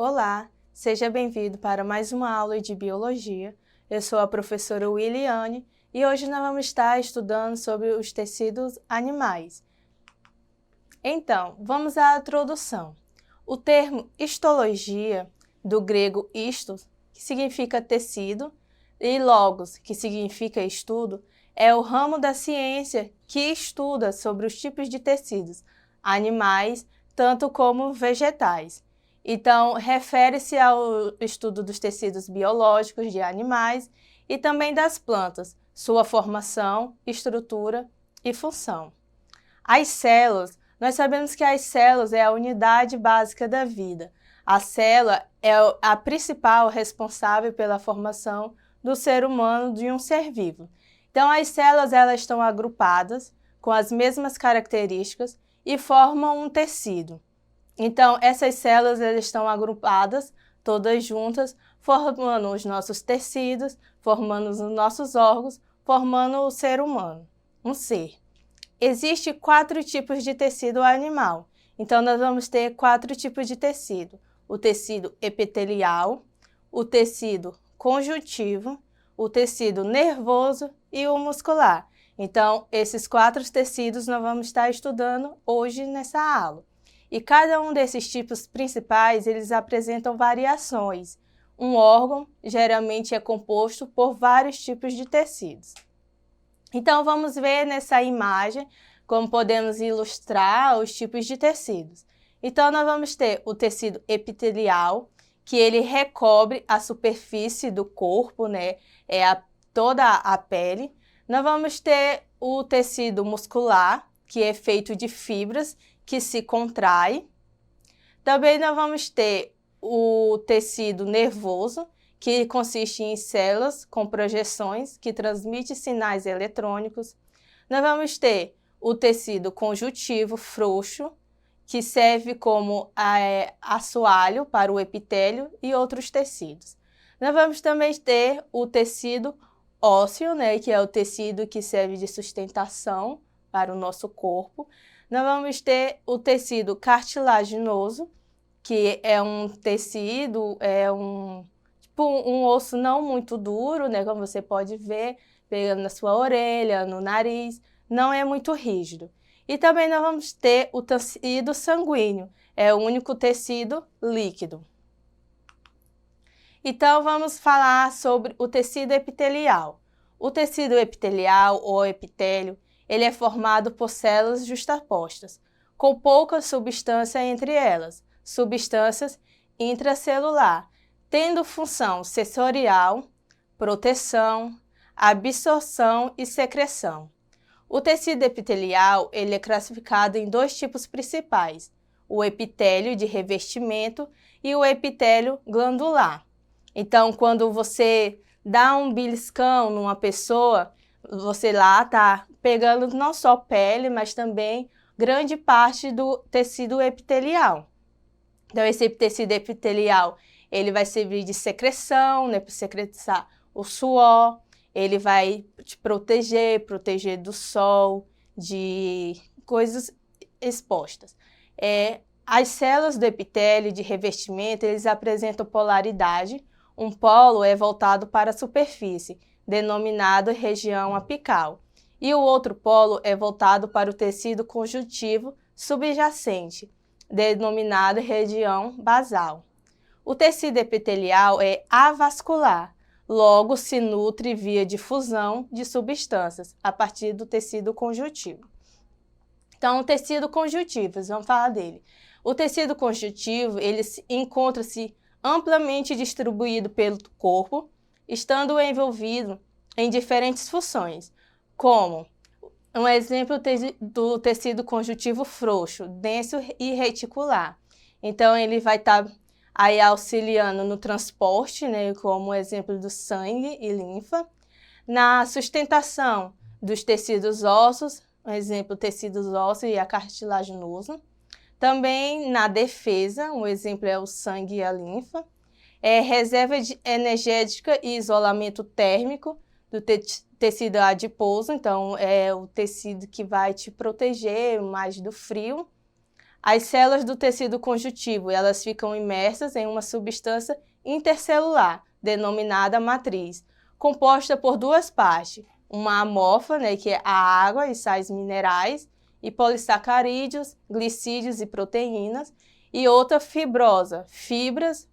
Olá, seja bem-vindo para mais uma aula de Biologia. Eu sou a professora Williane e hoje nós vamos estar estudando sobre os tecidos animais. Então, vamos à introdução. O termo histologia, do grego histos, que significa tecido, e logos, que significa estudo, é o ramo da ciência que estuda sobre os tipos de tecidos, animais, tanto como vegetais. Então, refere-se ao estudo dos tecidos biológicos de animais e também das plantas, sua formação, estrutura e função. As células, nós sabemos que as células é a unidade básica da vida. A célula é a principal responsável pela formação do ser humano de um ser vivo. Então, as células elas estão agrupadas com as mesmas características e formam um tecido. Então, essas células elas estão agrupadas, todas juntas, formando os nossos tecidos, formando os nossos órgãos, formando o ser humano, um ser. Existem 4 tipos de tecido animal. Então, nós vamos ter 4 tipos de tecido. O tecido epitelial, o tecido conjuntivo, o tecido nervoso e o muscular. Então, esses 4 tecidos nós vamos estar estudando hoje nessa aula. E cada um desses tipos principais, eles apresentam variações. Um órgão geralmente é composto por vários tipos de tecidos. Então, vamos ver nessa imagem como podemos ilustrar os tipos de tecidos. Então, nós vamos ter o tecido epitelial, que ele recobre a superfície do corpo, né? Toda a pele. Nós vamos ter o tecido muscular, que é feito de fibras que se contrai. Também nós vamos ter o tecido nervoso, que consiste em células com projeções que transmitem sinais eletrônicos. Nós vamos ter o tecido conjuntivo frouxo, que serve como assoalho para o epitélio e outros tecidos. Nós vamos também ter o tecido ósseo, né, que é o tecido que serve de sustentação para o nosso corpo. Nós vamos ter o tecido cartilaginoso, que é um tecido, um osso não muito duro, né, como você pode ver, pegando na sua orelha, no nariz, não é muito rígido. E também nós vamos ter o tecido sanguíneo, é o único tecido líquido. Então, vamos falar sobre o tecido epitelial. O tecido epitelial, ou epitélio, ele é formado por células justapostas, com pouca substância entre elas, substâncias intracelular, tendo função sensorial, proteção, absorção e secreção. O tecido epitelial ele é classificado em 2 tipos principais, o epitélio de revestimento e o epitélio glandular. Então, quando você dá um beliscão numa pessoa, você lá está pegando não só pele, mas também grande parte do tecido epitelial. Então, esse tecido epitelial ele vai servir de secreção, né, para secretar o suor, ele vai te proteger do sol, de coisas expostas. As células do epitélio de revestimento, eles apresentam polaridade. Um polo é voltado para a superfície, denominado região apical, e o outro polo é voltado para o tecido conjuntivo subjacente, denominado região basal. O tecido epitelial é avascular, logo se nutre via difusão de substâncias a partir do tecido conjuntivo. Então, o tecido conjuntivo, vamos falar dele. O tecido conjuntivo, ele encontra-se amplamente distribuído pelo corpo, estando envolvido em diferentes funções, como um exemplo do tecido conjuntivo frouxo, denso e reticular. Então, ele vai estar aí auxiliando no transporte, né, como exemplo do sangue e linfa, na sustentação dos tecidos ósseos, exemplo, tecidos ósseos e a cartilaginoso, também na defesa, um exemplo é o sangue e a linfa, reserva energética e isolamento térmico do tecido adiposo, então é o tecido que vai te proteger mais do frio, As células do tecido conjuntivo, elas ficam imersas em uma substância intercelular, denominada matriz, composta por duas partes, uma amorfa, né, que é a água e sais minerais, e polissacarídeos, glicídios e proteínas, e outra fibrosa, fibras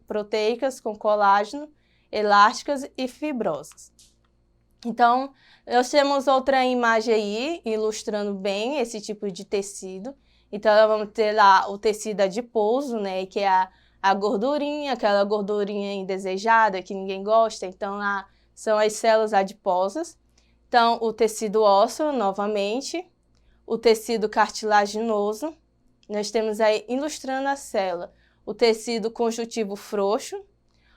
proteicas com colágeno, elásticas e fibrosas. Então, nós temos outra imagem aí, ilustrando bem esse tipo de tecido. Então, nós vamos ter lá o tecido adiposo, né, que é a gordurinha, aquela gordurinha indesejada que ninguém gosta. Então, lá são as células adiposas. Então, o tecido ósseo, novamente, o tecido cartilaginoso. Nós temos aí, ilustrando a célula, o tecido conjuntivo frouxo,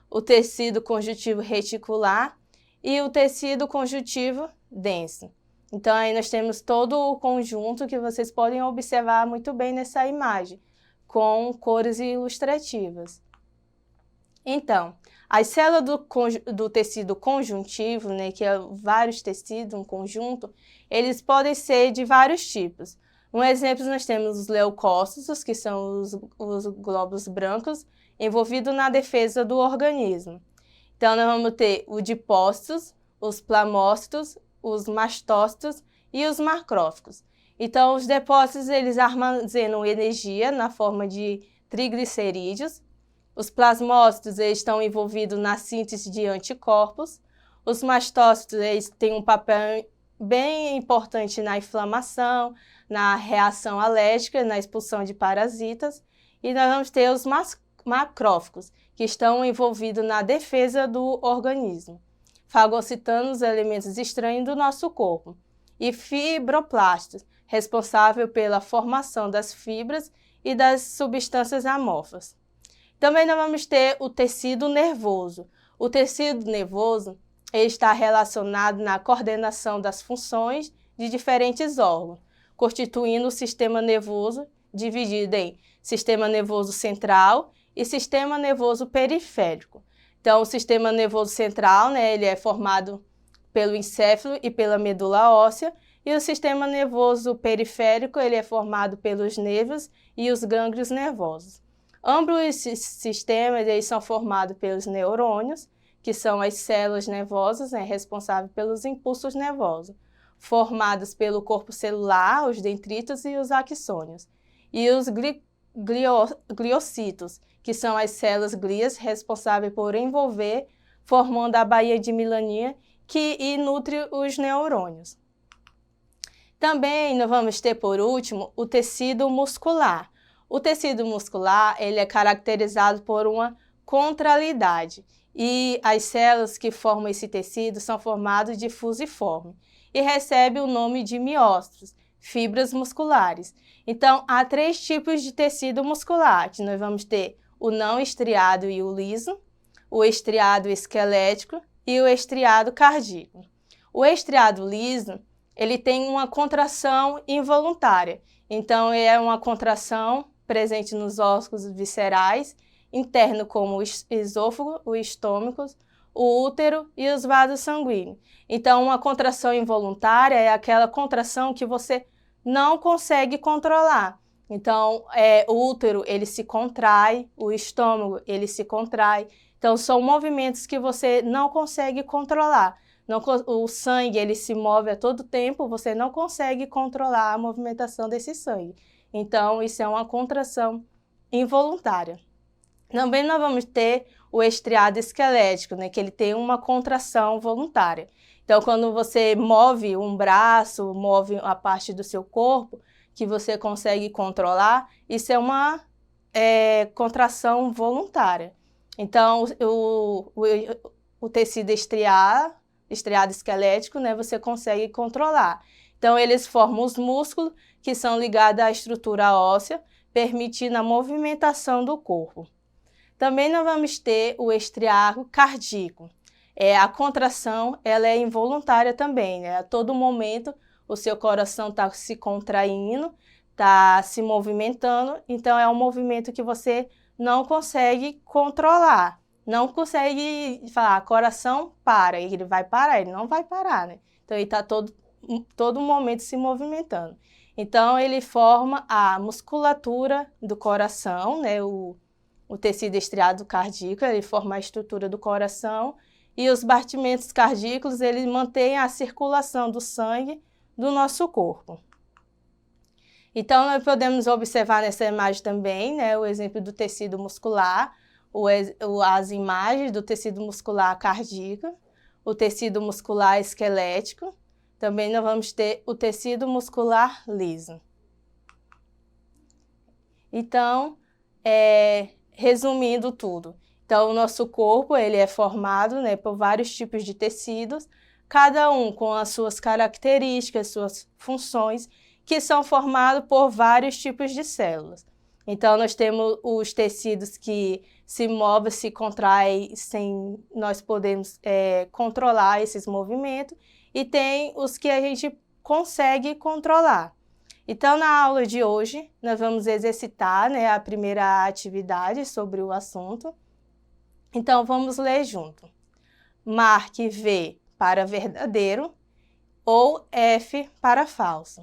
o tecido conjuntivo reticular e o tecido conjuntivo denso. Então, aí nós temos todo o conjunto que vocês podem observar muito bem nessa imagem, com cores ilustrativas. Então, as células do tecido conjuntivo, né, que é vários tecidos, um conjunto, eles podem ser de vários tipos. Um exemplo, nós temos os leucócitos, que são os glóbulos brancos, envolvidos na defesa do organismo. Então, nós vamos ter os dipócitos, os plamócitos, os mastócitos e os macrófagos. Então, os depócitos, eles armazenam energia na forma de triglicerídeos. Os plasmócitos, eles estão envolvidos na síntese de anticorpos. Os mastócitos, eles têm um papel bem importante na inflamação, na reação alérgica, na expulsão de parasitas. E nós vamos ter os macrófagos, que estão envolvidos na defesa do organismo, fagocitando os elementos estranhos do nosso corpo. E fibroblastos, responsável pela formação das fibras e das substâncias amorfas. Também nós vamos ter o tecido nervoso. O tecido nervoso está relacionado na coordenação das funções de diferentes órgãos, constituindo o sistema nervoso dividido em sistema nervoso central e sistema nervoso periférico. Então, o sistema nervoso central, né, ele é formado pelo encéfalo e pela medula óssea, e o sistema nervoso periférico, ele é formado pelos nervos e os gânglios nervosos. Ambos esses sistemas, eles são formados pelos neurônios, que são as células nervosas, né, responsáveis pelos impulsos nervosos, formados pelo corpo celular, os dendritos e os axônios, e os gliocitos, que são as células glias responsáveis por envolver, formando a baía de melanina, que nutre os neurônios. Também nós vamos ter, por último, o tecido muscular. O tecido muscular, ele é caracterizado por uma contralidade, e as células que formam esse tecido são formadas de fusiforme e recebe o nome de miócitos, fibras musculares. Então, há três tipos de tecido muscular, que nós vamos ter o não estriado e o liso, o estriado esquelético e o estriado cardíaco. O estriado liso, ele tem uma contração involuntária, então é uma contração presente nos órgãos viscerais, interno como o esôfago, o estômago, o útero e os vasos sanguíneos. Então, uma contração involuntária é aquela contração que você não consegue controlar. Então, o útero, ele se contrai, o estômago, ele se contrai. Então, são movimentos que você não consegue controlar. O sangue, ele se move a todo tempo, você não consegue controlar a movimentação desse sangue. Então, isso é uma contração involuntária. Também nós vamos ter o estriado esquelético, né, que ele tem uma contração voluntária. Então, quando você move um braço, move a parte do seu corpo, que você consegue controlar, isso é uma contração voluntária. Então, o tecido estriado esquelético, né, você consegue controlar. Então, eles formam os músculos, que são ligados à estrutura óssea, permitindo a movimentação do corpo. Também nós vamos ter o estriado cardíaco. A contração, ela é involuntária também, né? A todo momento o seu coração está se contraindo, está se movimentando, então é um movimento que você não consegue controlar, não consegue falar, coração para, ele vai parar, ele não vai parar, né? Então ele está todo momento se movimentando. Então, ele forma a musculatura do coração, né? O tecido estriado cardíaco, ele forma a estrutura do coração, e os batimentos cardíacos, ele mantém a circulação do sangue do nosso corpo. Então, nós podemos observar nessa imagem também, né, o exemplo do tecido muscular, as imagens do tecido muscular cardíaco, o tecido muscular esquelético. Também nós vamos ter o tecido muscular liso. Então, resumindo tudo, então o nosso corpo ele é formado, né, por vários tipos de tecidos, cada um com as suas características, suas funções, que são formados por vários tipos de células. Então, nós temos os tecidos que se movem, se contraem, sem nós podemos controlar esses movimentos, e tem os que a gente consegue controlar. Então, na aula de hoje, nós vamos exercitar, né, a primeira atividade sobre o assunto. Então, vamos ler junto. Marque V para verdadeiro ou F para falso.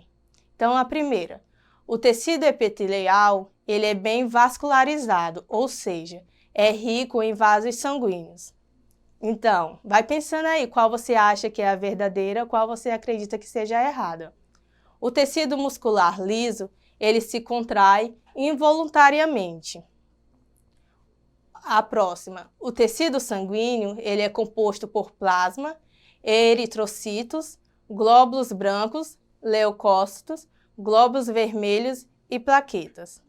Então, a primeira, o tecido epitelial, ele é bem vascularizado, ou seja, é rico em vasos sanguíneos. Então, vai pensando aí qual você acha que é a verdadeira, qual você acredita que seja a errada. O tecido muscular liso, ele se contrai involuntariamente. A próxima, o tecido sanguíneo, ele é composto por plasma, eritrocitos, glóbulos brancos, leucócitos, glóbulos vermelhos e plaquetas.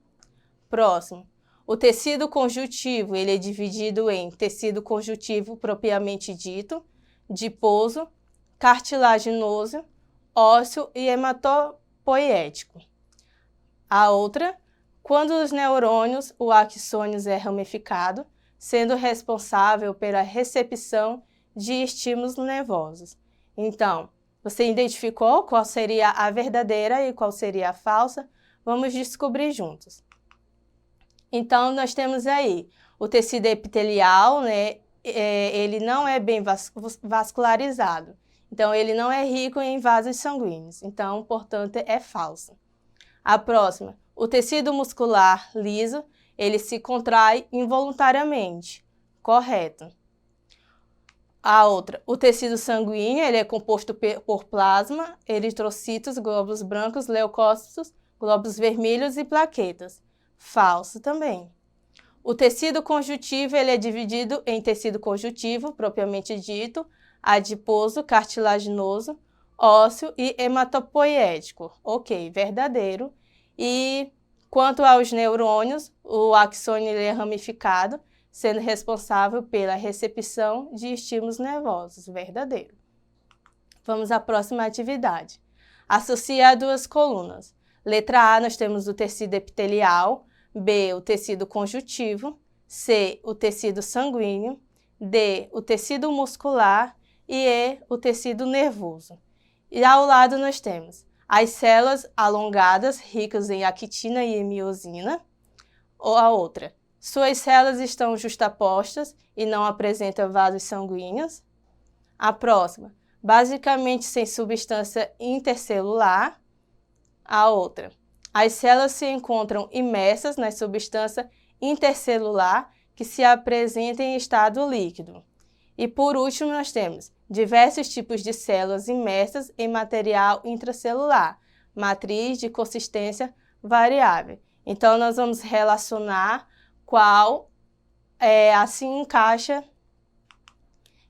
Próximo, o tecido conjuntivo, ele é dividido em tecido conjuntivo propriamente dito, adiposo, cartilaginoso, ósseo e hematopoiético. A outra, quando os neurônios, o axônios é ramificado, sendo responsável pela recepção de estímulos nervosos. Então, você identificou qual seria a verdadeira e qual seria a falsa? Vamos descobrir juntos. Então, nós temos aí o tecido epitelial, né? Ele não é bem vascularizado. Então, ele não é rico em vasos sanguíneos. Então, portanto, é falso. A próxima, o tecido muscular liso, ele se contrai involuntariamente. Correto. A outra, o tecido sanguíneo, ele é composto por plasma, eritrocitos, glóbulos brancos, leucócitos, glóbulos vermelhos e plaquetas. Falso também. O tecido conjuntivo, ele é dividido em tecido conjuntivo, propriamente dito, adiposo, cartilaginoso, ósseo e hematopoiético. Ok, verdadeiro. E quanto aos neurônios, o axônio ele é ramificado, sendo responsável pela recepção de estímulos nervosos. Verdadeiro. Vamos à próxima atividade. Associar duas colunas. Letra A, nós temos o tecido epitelial, B, o tecido conjuntivo, C, o tecido sanguíneo, D, o tecido muscular e E, o tecido nervoso. E ao lado nós temos as células alongadas, ricas em actina e miosina, ou a outra. Suas células estão justapostas e não apresentam vasos sanguíneos. A próxima, basicamente sem substância intercelular. A outra, as células se encontram imersas na substância intercelular que se apresenta em estado líquido. E por último, nós temos diversos tipos de células imersas em material intracelular, matriz de consistência variável. Então, nós vamos relacionar qual assim encaixa.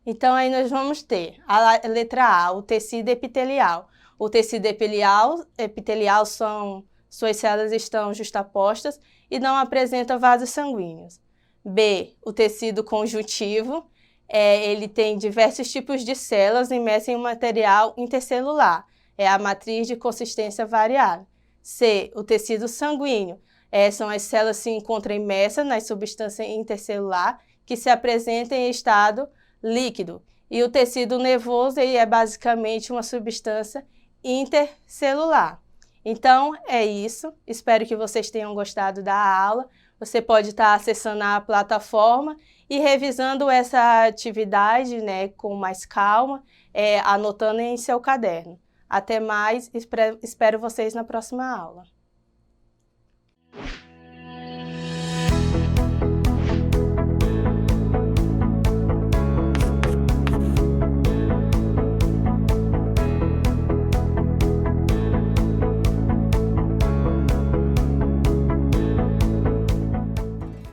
Então, aí nós vamos ter a letra A, o tecido epitelial. O tecido epitelial suas células estão justapostas e não apresentam vasos sanguíneos. B, o tecido conjuntivo, ele tem diversos tipos de células imersas em um material intercelular. É a matriz de consistência variável. C, o tecido sanguíneo. São as células que se encontram imersas na substância intercelular que se apresenta em estado líquido. E o tecido nervoso ele é basicamente uma substância intercelular. Então, é isso. Espero que vocês tenham gostado da aula. Você pode estar acessando a plataforma e revisando essa atividade, né, com mais calma, anotando em seu caderno. Até mais, espero vocês na próxima aula.